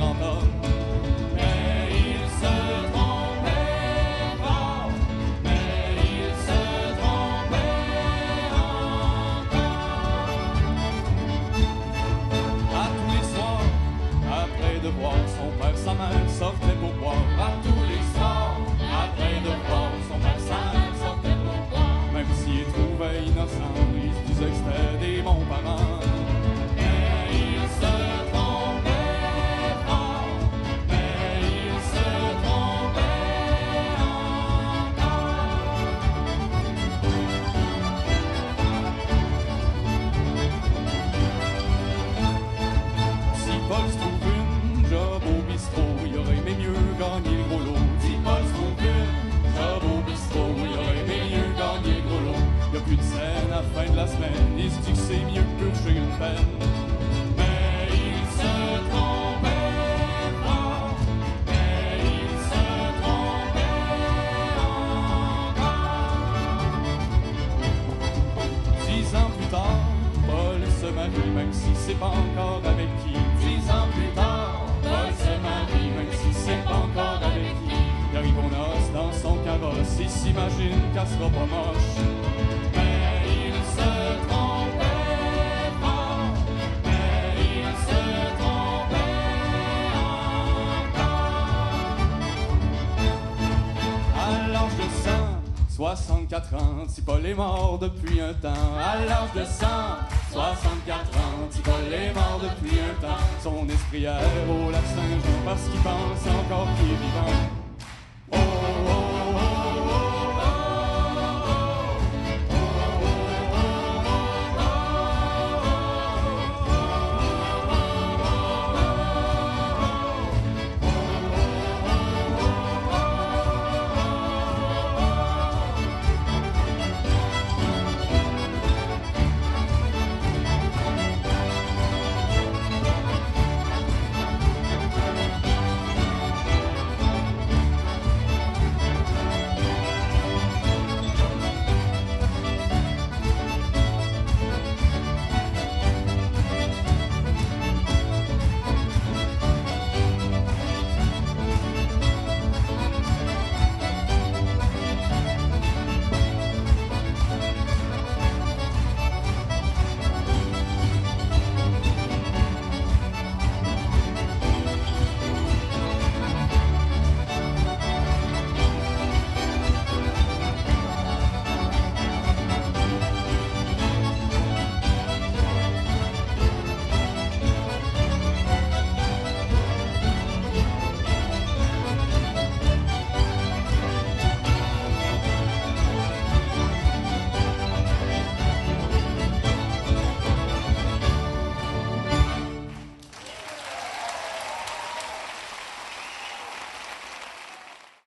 grand homme. Mais il se trompait fort, mais il se trompait encore. À tous les soirs, après devoir, son père, sa mère sortaient pour boire. À tous les soirs, après devoir, son père, sa mère sortaient pour boire. Même s'il trouvait innocent, il se disait que c'était des bons parents. Mais il se trompait fort, mais il se trompait encore. Si Paul se trouve une job au bistrot, il aurait aimé mieux gagner le gros lot. Si Paul se trouve une job au bistrot, il aurait aimé mieux gagner le gros lot. Y'a plus de scène à la fin de la semaine, il se dit que c'est mieux que purger une peine. Mais il se trompait fort, mais il se trompait encore. 10 ans plus tard, Paul se marie, même si c'est pas encore avec qui. 10 ans plus tard, Paul se marie, même si c'est pas encore avec qui. Il arrive aux noces dans son carrosse, il s'imagine qu'elle sera pas moche. Mais il se trompait fort, mais il se trompait encore. À l'âge de 164 ans, si Paul est mort depuis un temps. À l'âge de 164 ans, si Paul est mort depuis un temps. Son esprit erre au lac Saint-Jean parce qu'il pense encore qu'il est vivant.